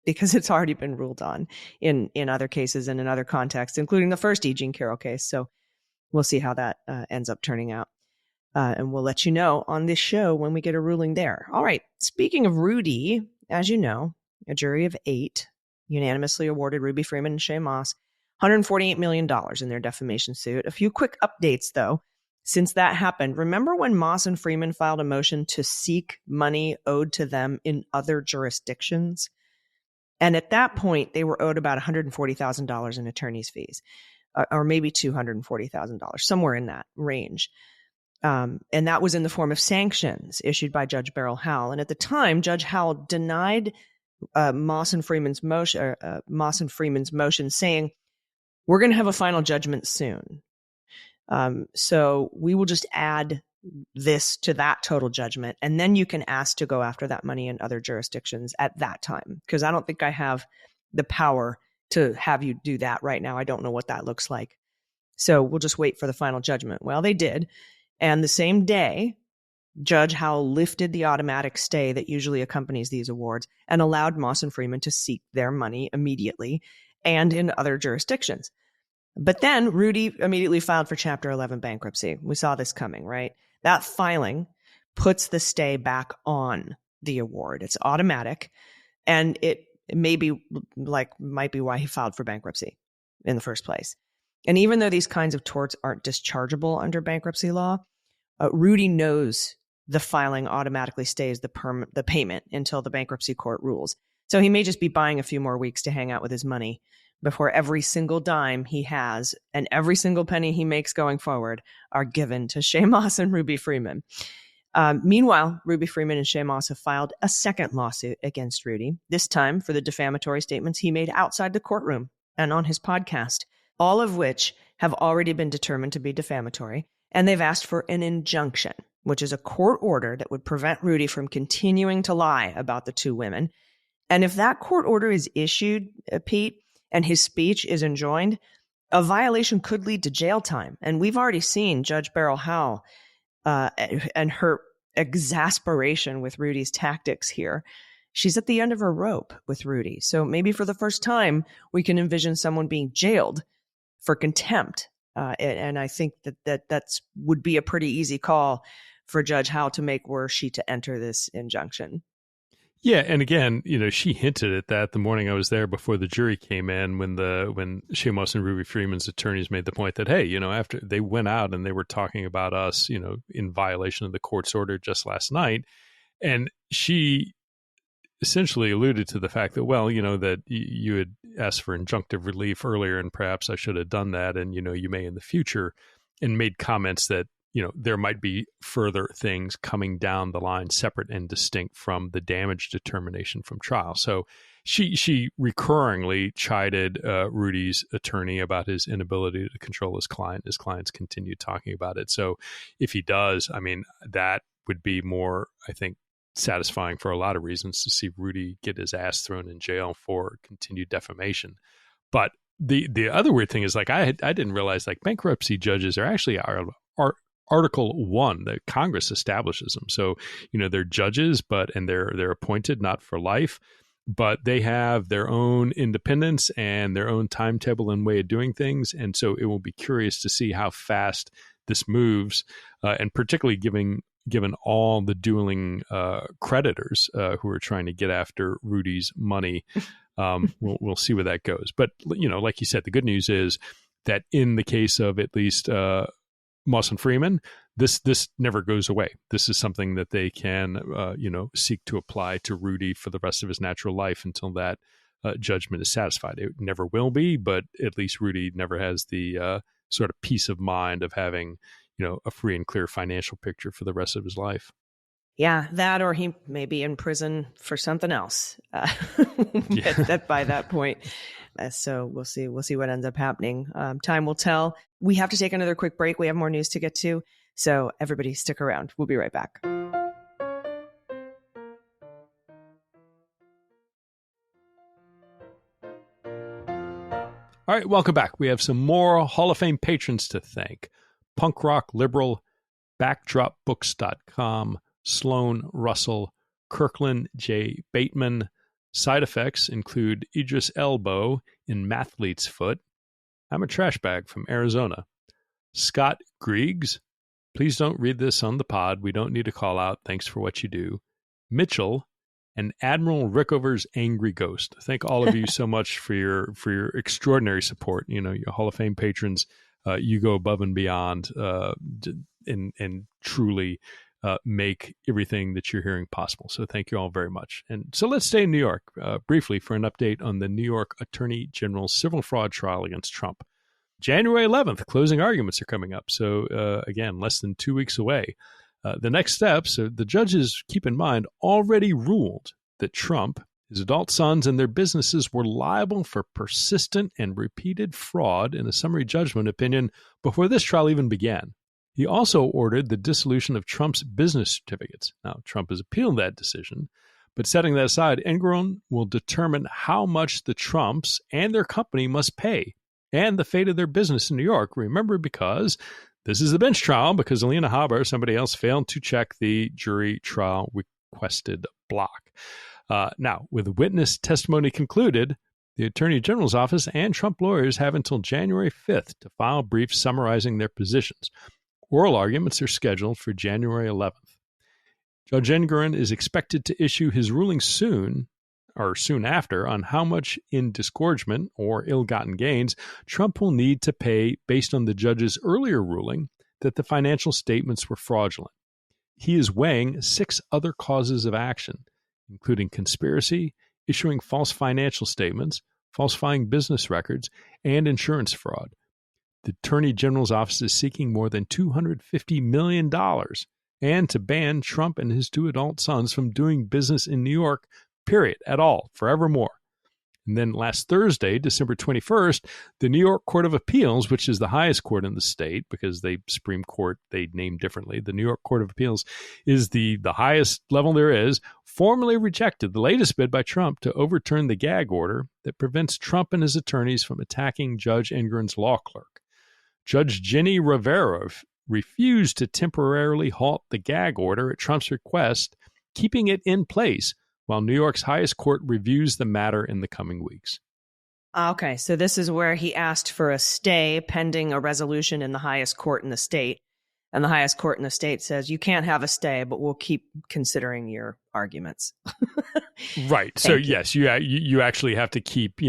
Because it's already been ruled on in other cases and in other contexts, including the first E. Jean Carroll case. So we'll see how that ends up turning out. And we'll let you know on this show when we get a ruling there. All right. Speaking of Rudy, as you know, a jury of 8 unanimously awarded Ruby Freeman and Shane Moss $148 million in their defamation suit. A few quick updates, though, since that happened. Remember when Moss and Freeman filed a motion to seek money owed to them in other jurisdictions? And at that point, they were owed about $140,000 in attorney's fees, or maybe $240,000, somewhere in that range. And that was in the form of sanctions issued by Judge Beryl Howell. And at the time, Judge Howell denied Moss and Freeman's motion, saying, "We're going to have a final judgment soon. So we will just add this to that total judgment, and then you can ask to go after that money in other jurisdictions at that time, because I don't think I have the power to have you do that right now. I don't know what that looks like. So we'll just wait for the final judgment." Well, they did. And the same day, Judge Howell lifted the automatic stay that usually accompanies these awards and allowed Moss and Freeman to seek their money immediately and in other jurisdictions. But then Rudy immediately filed for Chapter 11 bankruptcy. We saw this coming, right? That filing puts the stay back on the award. It's automatic, and it might be why he filed for bankruptcy in the first place. And even though these kinds of torts aren't dischargeable under bankruptcy law, Rudy knows the filing automatically stays the payment until the bankruptcy court rules. So he may just be buying a few more weeks to hang out with his money before every single dime he has and every single penny he makes going forward are given to Shane Moss and Ruby Freeman. Meanwhile, Ruby Freeman and Shane Moss have filed a second lawsuit against Rudy, this time for the defamatory statements he made outside the courtroom and on his podcast, all of which have already been determined to be defamatory. And they've asked for an injunction, which is a court order that would prevent Rudy from continuing to lie about the two women. And if that court order is issued, Pete, and his speech is enjoined, a violation could lead to jail time. And we've already seen Judge Beryl Howell and her exasperation with Rudy's tactics here. She's at the end of her rope with Rudy. So maybe for the first time, we can envision someone being jailed for contempt. And I think that would be a pretty easy call for Judge Howell to make were she to enter this injunction. Yeah, and again, she hinted at that the morning I was there before the jury came in when Shamos and Ruby Freeman's attorneys made the point that, hey, after they went out and they were talking about us, in violation of the court's order just last night, and she essentially alluded to the fact that, well, that you had asked for injunctive relief earlier, and perhaps I should have done that, and you may in the future, and made comments that there might be further things coming down the line separate and distinct from the damage determination from trial. So she recurringly chided Rudy's attorney about his inability to control his client. His clients continued talking about it. So if he does, that would be more, I think, satisfying for a lot of reasons to see Rudy get his ass thrown in jail for continued defamation. But the other weird thing is, like, I didn't realize, like, bankruptcy judges are actually Article 1 that Congress establishes them. So, they're judges, and they're appointed not for life, but they have their own independence and their own timetable and way of doing things. And so it will be curious to see how fast this moves, and particularly given all the dueling creditors who are trying to get after Rudy's money. We'll see where that goes. But, like you said, the good news is that in the case of at least Moss and Freeman, this never goes away. This is something that they can, seek to apply to Rudy for the rest of his natural life until that judgment is satisfied. It never will be, but at least Rudy never has the sort of peace of mind of having, a free and clear financial picture for the rest of his life. Yeah, that, or he may be in prison for something else by that point. So we'll see what ends up happening. Time will tell. We have to take another quick break. We have more news to get to. So everybody stick around. We'll be right back. All right, welcome back. We have some more Hall of Fame patrons to thank. Punk Rock Liberal, BackdropBooks.com, Sloan Russell, Kirkland J. Bateman. Side effects include Idris Elbow in Mathlete's Foot. I'm a trash bag from Arizona. Scott Griggs. Please don't read this on the pod. We don't need a call out. Thanks for what you do. Mitchell and Admiral Rickover's Angry Ghost. Thank all of you so much for your extraordinary support. Your Hall of Fame patrons. You go above and beyond and truly make everything that you're hearing possible. So thank you all very much. And so let's stay in New York briefly for an update on the New York Attorney General's civil fraud trial against Trump. January 11th, closing arguments are coming up. So again, less than 2 weeks away. The next steps, the judges, keep in mind, already ruled that Trump, his adult sons, and their businesses were liable for persistent and repeated fraud in a summary judgment opinion before this trial even began. He also ordered the dissolution of Trump's business certificates. Now, Trump has appealed that decision, but setting that aside, Engoron will determine how much the Trumps and their company must pay and the fate of their business in New York. Remember, because this is a bench trial, because Alina Haber or somebody else failed to check the jury trial requested block. Now, with witness testimony concluded, the Attorney General's office and Trump lawyers have until January 5th to file briefs summarizing their positions. Oral arguments are scheduled for January 11th. Judge Engoron is expected to issue his ruling soon after on how much in disgorgement or ill-gotten gains Trump will need to pay based on the judge's earlier ruling that the financial statements were fraudulent. He is weighing 6 other causes of action, including conspiracy, issuing false financial statements, falsifying business records, and insurance fraud. The Attorney General's office is seeking more than $250 million and to ban Trump and his 2 adult sons from doing business in New York, period, at all, forevermore. And then last Thursday, December 21st, the New York Court of Appeals, which is the highest court in the state because the Supreme Court, they name differently. The New York Court of Appeals is the highest level there is, formally rejected the latest bid by Trump to overturn the gag order that prevents Trump and his attorneys from attacking Judge Engoron's law clerk. Judge Jenny Rivera refused to temporarily halt the gag order at Trump's request, keeping it in place while New York's highest court reviews the matter in the coming weeks. Okay, so this is where he asked for a stay pending a resolution in the highest court in the state. And the highest court in the state says, you can't have a stay, but we'll keep considering your arguments. Right. So yes, you actually have to keep,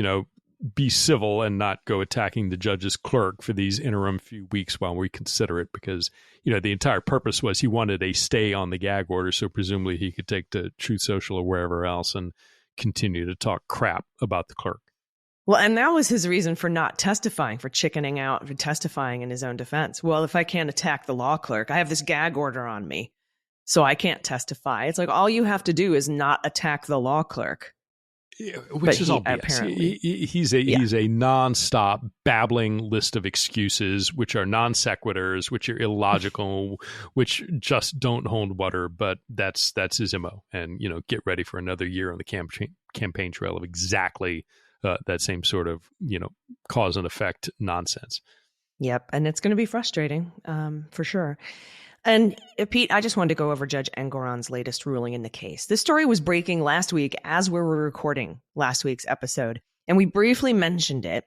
be civil and not go attacking the judge's clerk for these interim few weeks while we consider it, because, the entire purpose was he wanted a stay on the gag order. So presumably he could take to Truth Social or wherever else and continue to talk crap about the clerk. Well, and that was his reason for not testifying, for chickening out, for testifying in his own defense. Well, if I can't attack the law clerk, I have this gag order on me, so I can't testify. It's like all you have to do is not attack the law clerk. Which is all BS. Apparently, he's a nonstop babbling list of excuses, which are non sequiturs, which are illogical, which just don't hold water. But that's his MO. And get ready for another year on the campaign trail of exactly that same sort of cause and effect nonsense. Yep, and it's going to be frustrating for sure. And Pete, I just wanted to go over Judge Engoron's latest ruling in the case. This story was breaking last week as we were recording last week's episode, and we briefly mentioned it,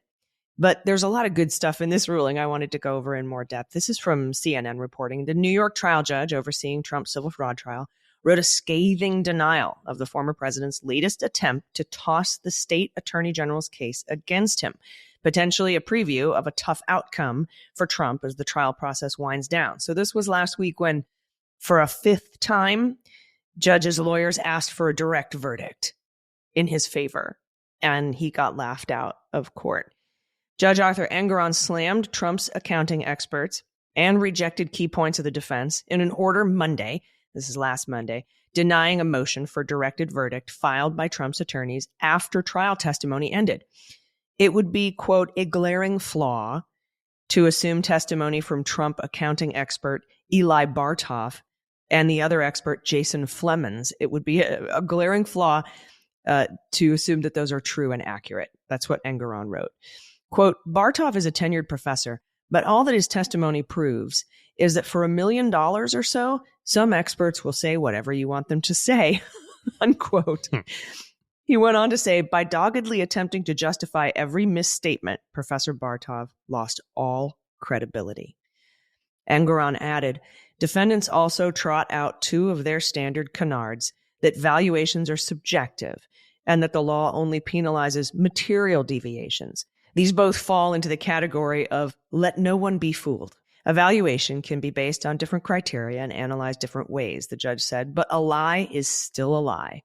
but there's a lot of good stuff in this ruling I wanted to go over in more depth. This is from CNN reporting. The New York trial judge overseeing Trump's civil fraud trial wrote a scathing denial of the former president's latest attempt to toss the state attorney general's case against him, potentially a preview of a tough outcome for Trump as the trial process winds down. So this was last week when, for a fifth time, judge's lawyers asked for a direct verdict in his favor, and he got laughed out of court. Judge Arthur Engoron slammed Trump's accounting experts and rejected key points of the defense in an order Monday, this is last Monday, denying a motion for directed verdict filed by Trump's attorneys after trial testimony ended. It would be, quote, a glaring flaw to assume testimony from Trump accounting expert Eli Bartov and the other expert, Jason Flemons. It would be a glaring flaw to assume that those are true and accurate. That's what Engoron wrote. Quote, Bartov is a tenured professor, but all that his testimony proves is that for $1 million or so, some experts will say whatever you want them to say, unquote. He went on to say, by doggedly attempting to justify every misstatement, Professor Bartov lost all credibility. Engoron added, defendants also trot out two of their standard canards, that valuations are subjective and that the law only penalizes material deviations. These both fall into the category of let no one be fooled. A valuation can be based on different criteria and analyzed different ways, the judge said, but a lie is still a lie.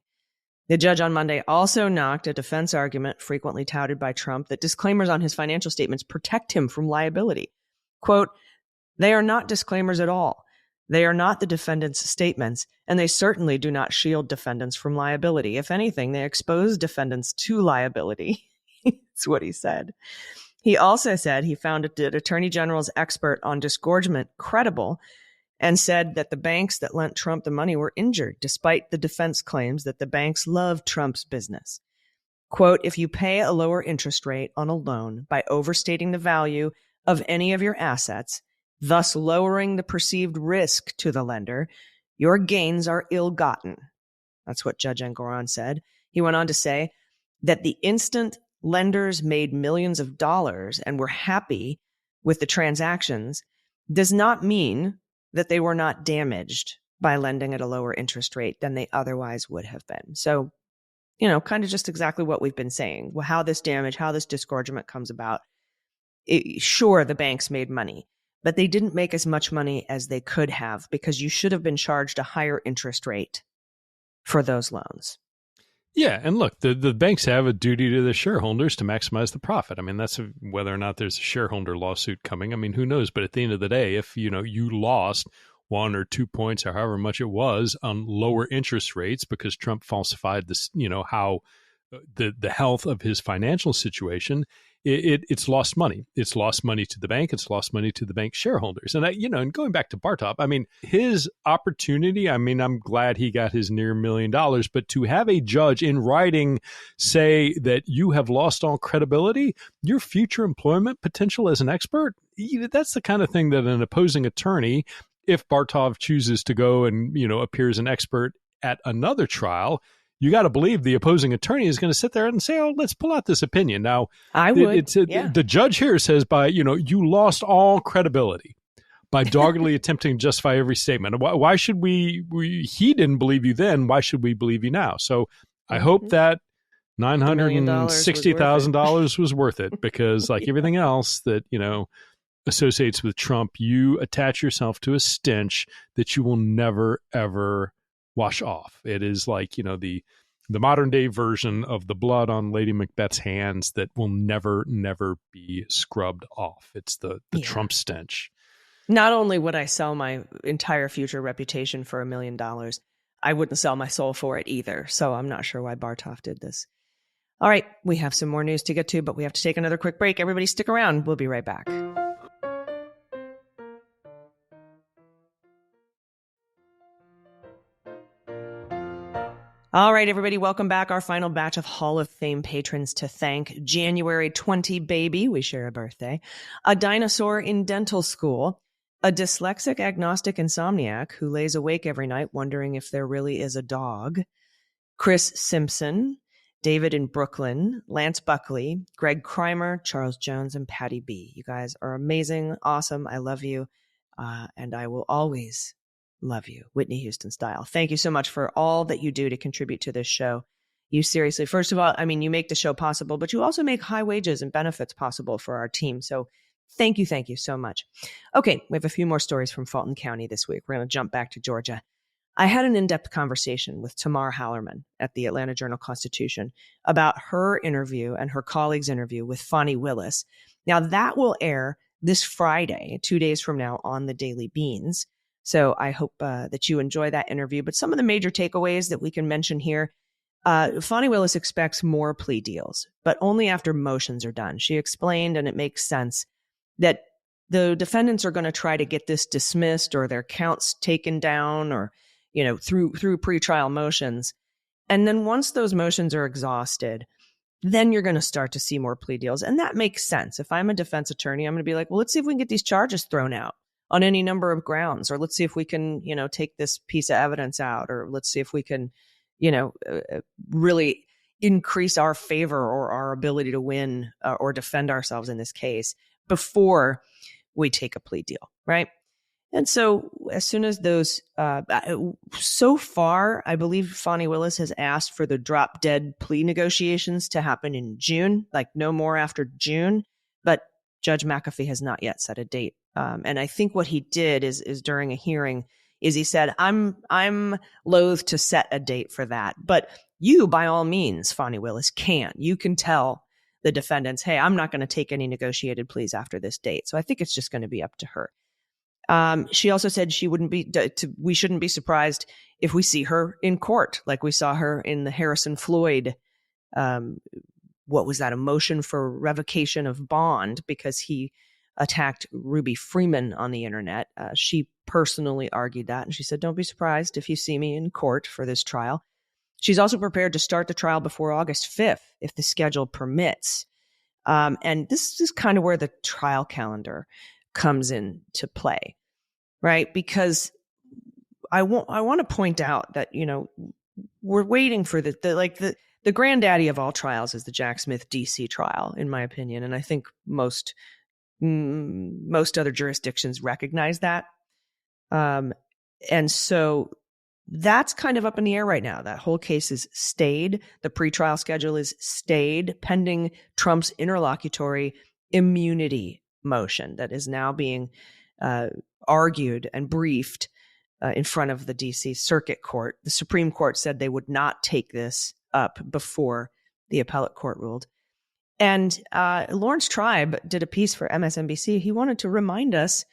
The judge on Monday also knocked a defense argument frequently touted by Trump that disclaimers on his financial statements protect him from liability. Quote, they are not disclaimers at all. They are not the defendant's statements, and they certainly do not shield defendants from liability. If anything, they expose defendants to liability. That's what he said. He also said he found the Attorney General's expert on disgorgement credible and said that the banks that lent Trump the money were injured, despite the defense claims that the banks love Trump's business. Quote, if you pay a lower interest rate on a loan by overstating the value of any of your assets, thus lowering the perceived risk to the lender, your gains are ill-gotten. That's what Judge Engoron said. He went on to say that the instant lenders made millions of dollars and were happy with the transactions does not mean that they were not damaged by lending at a lower interest rate than they otherwise would have been. So, kind of just exactly what we've been saying. Well, how this damage, how this disgorgement comes about. Sure, the banks made money, but they didn't make as much money as they could have because you should have been charged a higher interest rate for those loans. Yeah, and look, the banks have a duty to the shareholders to maximize the profit. I mean, that's whether or not there's a shareholder lawsuit coming. I mean, who knows? But at the end of the day, if you lost 1 or 2 points or however much it was on lower interest rates because Trump falsified this, how the health of his financial situation, it's lost money. It's lost money to the bank. It's lost money to the bank shareholders. And and going back to Bartov, I mean, his opportunity, I mean, I'm glad he got his near $1 million, but to have a judge in writing say that you have lost all credibility, your future employment potential as an expert, that's the kind of thing that an opposing attorney, if Bartov chooses to go and, appear as an expert at another trial, you got to believe the opposing attorney is going to sit there and say, oh, let's pull out this opinion. Now, I would. The judge here says you lost all credibility by doggedly attempting to justify every statement. Why should he didn't believe you then. Why should we believe you now? So I hope that $1,060,000 $960,000 was worth it, because like everything else that, associates with Trump, you attach yourself to a stench that you will never, ever wash off. It is like, the modern day version of the blood on Lady Macbeth's hands that will never, never be scrubbed off. It's the Trump stench. Not only would I sell my entire future reputation for $1 million, I wouldn't sell my soul for it either. So I'm not sure why Bartov did this. All right, we have some more news to get to, but we have to take another quick break. Everybody stick around. We'll be right back. All right, everybody, welcome back. Our final batch of Hall of Fame patrons to thank. January 20 baby, we share a birthday. A dinosaur in dental school. A dyslexic agnostic insomniac who lays awake every night wondering if there really is a dog. Chris Simpson. David in Brooklyn. Lance Buckley. Greg Kreimer. Charles Jones, and Patty B. You guys are amazing, awesome. I love you. And I will always love you, Whitney Houston style. Thank you so much for all that you do to contribute to this show. You seriously, first of all, you make the show possible, but you also make high wages and benefits possible for our team. So thank you so much. Okay, we have a few more stories from Fulton County this week. We're going to jump back to Georgia. I had an in-depth conversation with Tamar Hallerman at the Atlanta Journal-Constitution about her interview and her colleague's interview with Fani Willis. Now, that will air this Friday, 2 days from now, on the Daily Beans. So I hope that you enjoy that interview. But some of the major takeaways that we can mention here, Fani Willis expects more plea deals, but only after motions are done. She explained, and it makes sense, that the defendants are going to try to get this dismissed or their counts taken down or, through pretrial motions. And then once those motions are exhausted, then you're going to start to see more plea deals. And that makes sense. If I'm a defense attorney, I'm going to be like, well, let's see if we can get these charges thrown out on any number of grounds, or let's see if we can, take this piece of evidence out, or let's see if we can, really increase our favor or our ability to win or defend ourselves in this case before we take a plea deal, right? And so as soon as those, so far, I believe Fani Willis has asked for the drop dead plea negotiations to happen in June, like no more after June, but Judge McAfee has not yet set a date. And I think what he did is during a hearing is he said, I'm loath to set a date for that. But you, by all means, Fani Willis, you can tell the defendants, hey, I'm not going to take any negotiated pleas after this date. So I think it's just going to be up to her. She also said we shouldn't be surprised if we see her in court, like we saw her in the Harrison Floyd, what was that, a motion for revocation of bond because he attacked Ruby Freeman on the internet. She personally argued that, and she said, don't be surprised if you see me in court for this trial. She's also prepared to start the trial before August 5th, if the schedule permits. And this is kind of where the trial calendar comes into play, right? Because I want to point out that, we're waiting for the granddaddy of all trials is the Jack Smith DC trial, in my opinion. And I think most other jurisdictions recognize that. And so that's kind of up in the air right now. That whole case is stayed. The pretrial schedule is stayed pending Trump's interlocutory immunity motion that is now being argued and briefed in front of the DC Circuit Court. The Supreme Court said they would not take this up before the appellate court ruled. And Lawrence Tribe did a piece for MSNBC. He wanted to remind us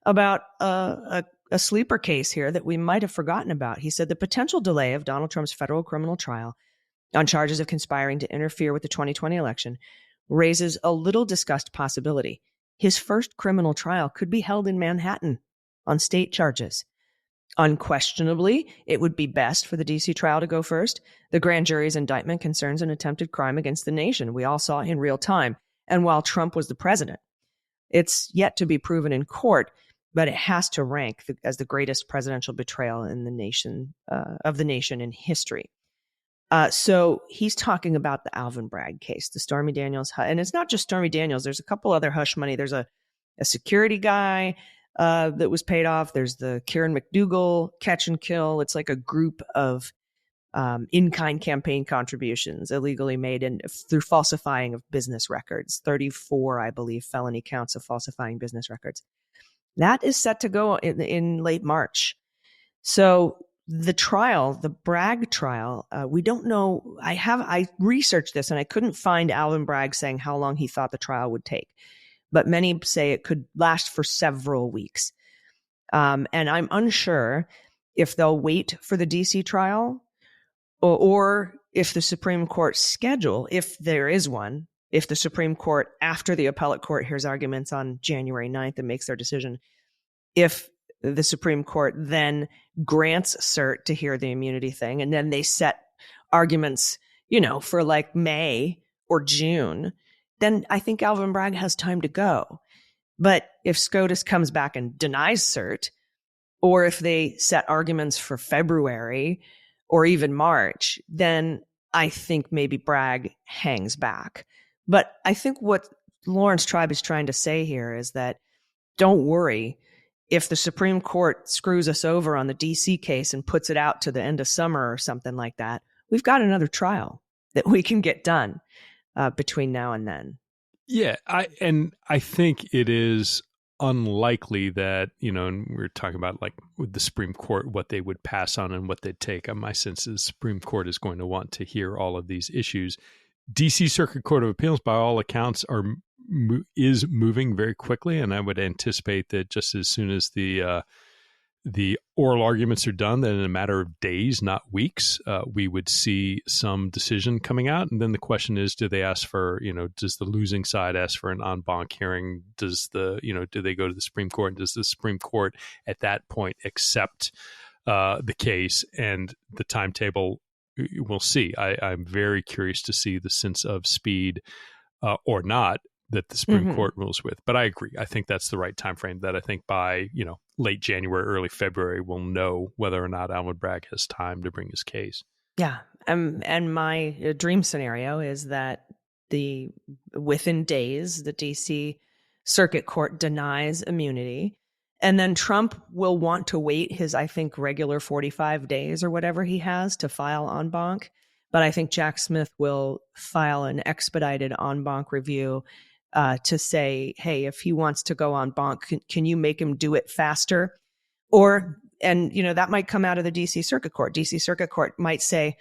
about a sleeper case here that we might have forgotten about. He said the potential delay of Donald Trump's federal criminal trial on charges of conspiring to interfere with the 2020 election raises a little discussed possibility. His first criminal trial could be held in Manhattan on state charges. Unquestionably, it would be best for the DC trial to go first. The grand jury's indictment concerns an attempted crime against the nation. We all saw in real time. And while Trump was the president, it's yet to be proven in court, but it has to rank as the greatest presidential betrayal in the nation of the nation in history. So he's talking about the Alvin Bragg case, the Stormy Daniels, and it's not just Stormy Daniels. There's a couple other hush money. There's a security guy that was paid off. There's the Karen McDougal catch and kill. It's like a group of in-kind campaign contributions illegally made and through falsifying of business records, 34, I believe, felony counts of falsifying business records. That is set to go in late March. So the trial, the Bragg trial, we don't know. I researched this and I couldn't find Alvin Bragg saying how long he thought the trial would take. But many say it could last for several weeks. And I'm unsure if they'll wait for the DC trial or if the Supreme Court schedule, if there is one, if the Supreme Court, after the appellate court hears arguments on January 9th and makes their decision, if the Supreme Court then grants cert to hear the immunity thing, and then they set arguments, for like May or June, then I think Alvin Bragg has time to go. But if SCOTUS comes back and denies cert, or if they set arguments for February or even March, then I think maybe Bragg hangs back. But I think what Lawrence Tribe is trying to say here is that don't worry. If the Supreme Court screws us over on the DC case and puts it out to the end of summer or something like that, we've got another trial that we can get done between now and then. Yeah, I think it is unlikely that, and we were talking about like with the Supreme Court, what they would pass on and what they'd take. My sense is the Supreme Court is going to want to hear all of these issues. DC Circuit Court of Appeals, by all accounts, is moving very quickly, and I would anticipate that just as soon as the oral arguments are done, that in a matter of days, not weeks, we would see some decision coming out. And then the question is, do they ask for, does the losing side ask for an en banc hearing? Do they go to the Supreme Court? And does the Supreme Court at that point accept the case? And the timetable, we'll see. I'm very curious to see the sense of speed or not that the Supreme Court rules with. But I agree. I think that's the right time frame, that I think by, late January, early February, we'll know whether or not Alvin Bragg has time to bring his case. Yeah. And my dream scenario is that within days, the DC Circuit Court denies immunity. And then Trump will want to wait his, I think, regular 45 days or whatever he has to file en banc. But I think Jack Smith will file an expedited en banc review to say, hey, if he wants to go en banc, can you make him do it faster? And that might come out of the DC Circuit Court. DC Circuit Court might say,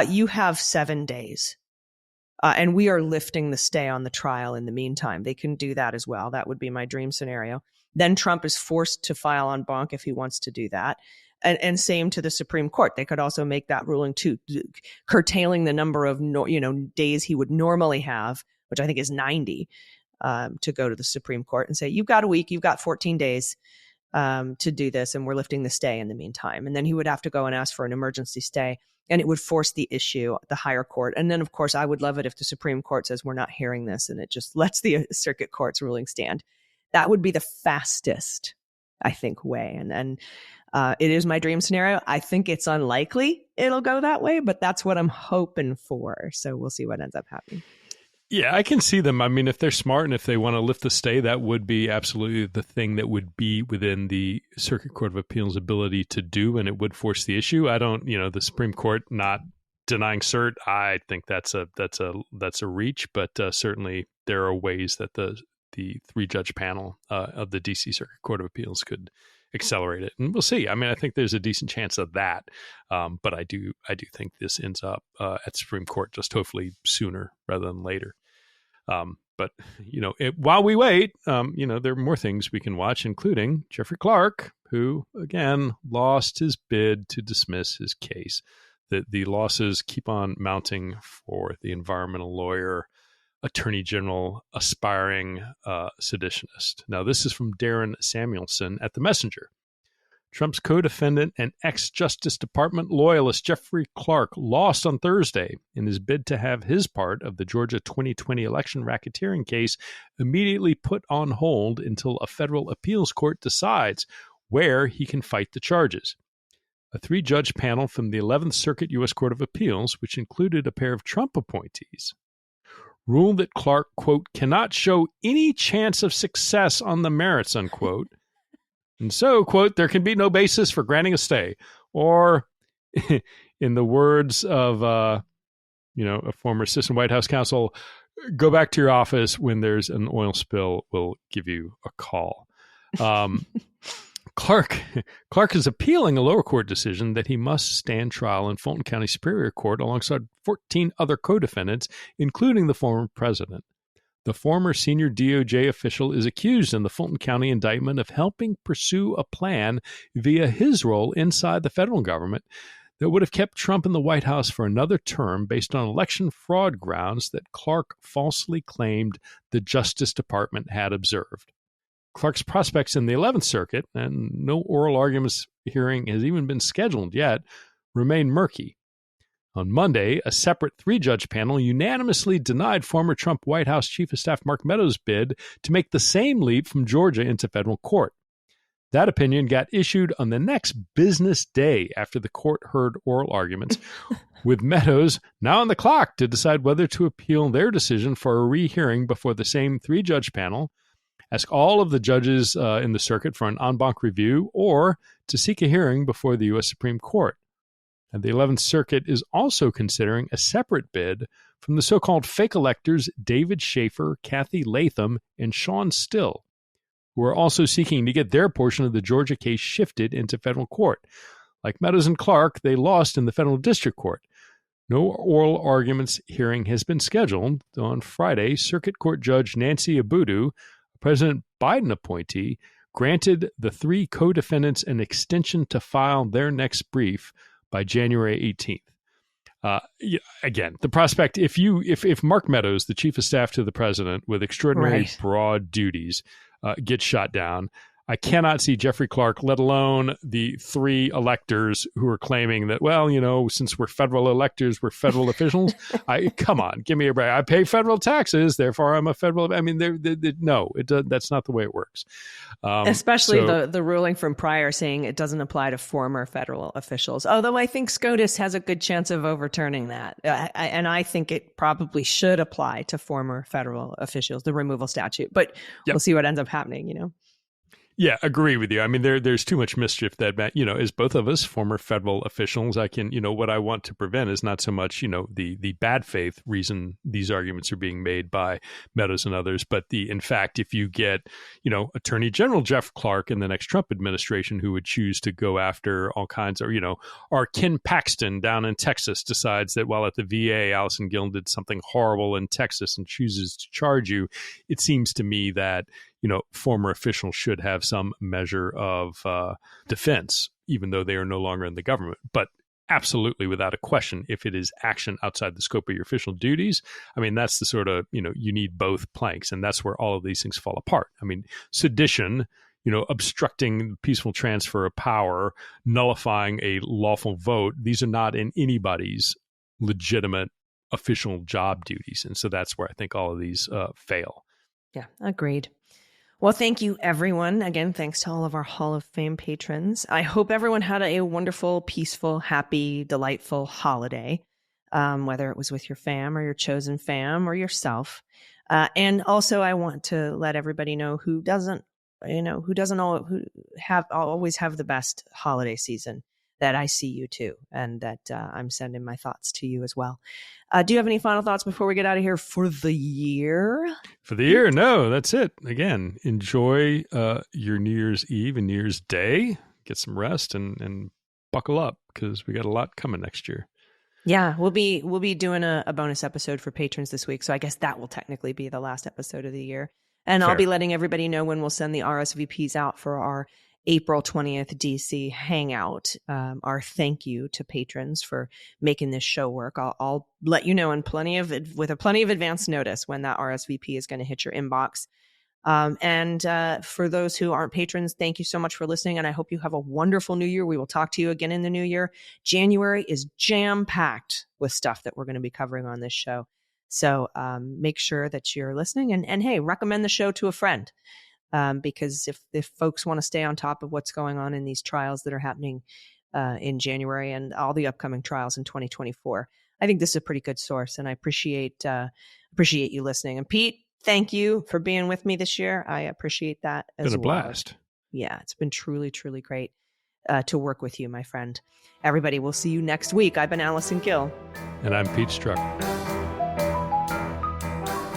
you have 7 days. And we are lifting the stay on the trial in the meantime. They can do that as well. That would be my dream scenario. Then Trump is forced to file en banc if he wants to do that. And same to the Supreme Court. They could also make that ruling too, curtailing the number of days he would normally have, which I think is 90, to go to the Supreme Court and say, you've got a week, you've got 14 days to do this, and we're lifting the stay in the meantime. And then he would have to go and ask for an emergency stay, and it would force the issue at the higher court. And then, of course, I would love it if the Supreme Court says we're not hearing this, and it just lets the circuit court's ruling stand. That would be the fastest, I think, way. And it is my dream scenario. I think it's unlikely it'll go that way, but that's what I'm hoping for. So we'll see what ends up happening. Yeah, I can see them. I mean, if they're smart and if they want to lift the stay, that would be absolutely the thing that would be within the Circuit Court of Appeals' ability to do, and it would force the issue. I don't, the Supreme Court not denying cert, I think that's a reach, but certainly there are ways that the 3-judge panel of the DC Circuit Court of Appeals could accelerate it, and we'll see. I mean, I think there's a decent chance of that, but I do think this ends up at Supreme Court, just hopefully sooner rather than later. But while we wait, there are more things we can watch, including Jeffrey Clark, who again lost his bid to dismiss his case. The losses keep on mounting for the environmental lawyer, attorney general, aspiring seditionist. Now, this is from Darren Samuelson at The Messenger. Trump's co-defendant and ex-Justice Department loyalist Jeffrey Clark lost on Thursday in his bid to have his part of the Georgia 2020 election racketeering case immediately put on hold until a federal appeals court decides where he can fight the charges. A 3-judge panel from the 11th Circuit U.S. Court of Appeals, which included a pair of Trump appointees, ruled that Clark, quote, cannot show any chance of success on the merits, unquote. And so, quote, there can be no basis for granting a stay. Or, in the words of a former assistant White House counsel, go back to your office when there's an oil spill. We'll give you a call. Clark is appealing a lower court decision that he must stand trial in Fulton County Superior Court alongside 14 other co-defendants, including the former president. The former senior DOJ official is accused in the Fulton County indictment of helping pursue a plan via his role inside the federal government that would have kept Trump in the White House for another term based on election fraud grounds that Clark falsely claimed the Justice Department had observed. Clark's prospects in the 11th Circuit, and no oral arguments hearing has even been scheduled yet, remain murky. On Monday, a separate three-judge panel unanimously denied former Trump White House Chief of Staff Mark Meadows' bid to make the same leap from Georgia into federal court. That opinion got issued on the next business day after the court heard oral arguments, with Meadows now on the clock to decide whether to appeal their decision for a rehearing before the same three-judge panel, ask all of the judges in the circuit for an en banc review, or to seek a hearing before the U.S. Supreme Court. And the 11th Circuit is also considering a separate bid from the so-called fake electors David Schaefer, Kathy Latham, and Sean Still, who are also seeking to get their portion of the Georgia case shifted into federal court. Like Meadows and Clark, they lost in the federal district court. No oral arguments hearing has been scheduled. On Friday, Circuit Court Judge Nancy Abudu, a President Biden appointee, granted the three co-defendants an extension to file their next brief by January 18th. Again, the prospect, if Mark Meadows, the chief of staff to the president with extraordinary broad duties, gets shot down, I cannot see Jeffrey Clark, let alone the three electors who are claiming that, well, since we're federal electors, we're federal officials. Come on, give me a break. I pay federal taxes, therefore I'm a federal. I mean, no, that's not the way it works. Especially the ruling from prior saying it doesn't apply to former federal officials. Although I think SCOTUS has a good chance of overturning that. And I think it probably should apply to former federal officials, the removal statute. But We'll see what ends up happening, Yeah, agree with you. I mean, there's too much mischief that, as both of us, former federal officials, I can, what I want to prevent is not so much, the bad faith reason these arguments are being made by Meadows and others, but in fact, if you get, Attorney General Jeff Clark in the next Trump administration who would choose to go after all kinds of, or Ken Paxton down in Texas decides that while at the VA, Allison Gill did something horrible in Texas and chooses to charge you, it seems to me that former officials should have some measure of defense, even though they are no longer in the government. But absolutely, without a question, if it is action outside the scope of your official duties, I mean, that's the sort of, you need both planks. And that's where all of these things fall apart. I mean, sedition, obstructing peaceful transfer of power, nullifying a lawful vote, these are not in anybody's legitimate official job duties. And so that's where I think all of these fail. Yeah, agreed. Well, thank you, everyone. Again, thanks to all of our Hall of Fame patrons. I hope everyone had a wonderful, peaceful, happy, delightful holiday, whether it was with your fam or your chosen fam or yourself. And also, I want to let everybody know who doesn't always have the best holiday season, that I see you too, and that I'm sending my thoughts to you as well. Do you have any final thoughts before we get out of here for the year? For the year? No, that's it. Again, enjoy your New Year's Eve and New Year's Day. Get some rest and buckle up because we got a lot coming next year. Yeah, we'll be doing a bonus episode for patrons this week. So I guess that will technically be the last episode of the year. And Fair. I'll be letting everybody know when we'll send the RSVPs out for our April 20th DC hangout. Our thank you to patrons for making this show work. I'll let you know with plenty of advance notice when that RSVP is going to hit your inbox. And for those who aren't patrons, thank you so much for listening. And I hope you have a wonderful new year. We will talk to you again in the new year. January is jam-packed with stuff that we're going to be covering on this show. So make sure that you're listening and hey, recommend the show to a friend. Because if folks want to stay on top of what's going on in these trials that are happening in January and all the upcoming trials in 2024, I think this is a pretty good source, and I appreciate you listening. And Pete, thank you for being with me this year. I appreciate that as well. It's been a blast. Yeah, it's been truly, truly great. to work with you, my friend. Everybody, we'll see you next week. I've been Allison Gill. And I'm Pete Strzok.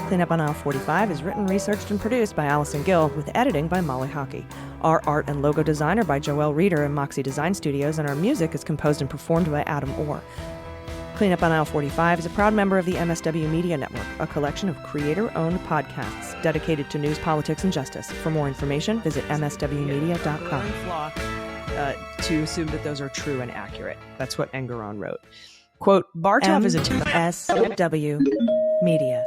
Cleanup on Aisle 45 is written, researched, and produced by Allison Gill, with editing by Molly Hockey. Our art and logo design are by Joelle Reeder and Moxie Design Studios, and our music is composed and performed by Adam Orr. Cleanup on Aisle 45 is a proud member of the MSW Media Network, a collection of creator-owned podcasts dedicated to news, politics, and justice. For more information, visit mswmedia.com. To assume that those are true and accurate. That's what Engeron wrote. Quote, Bartov is a MSW Media.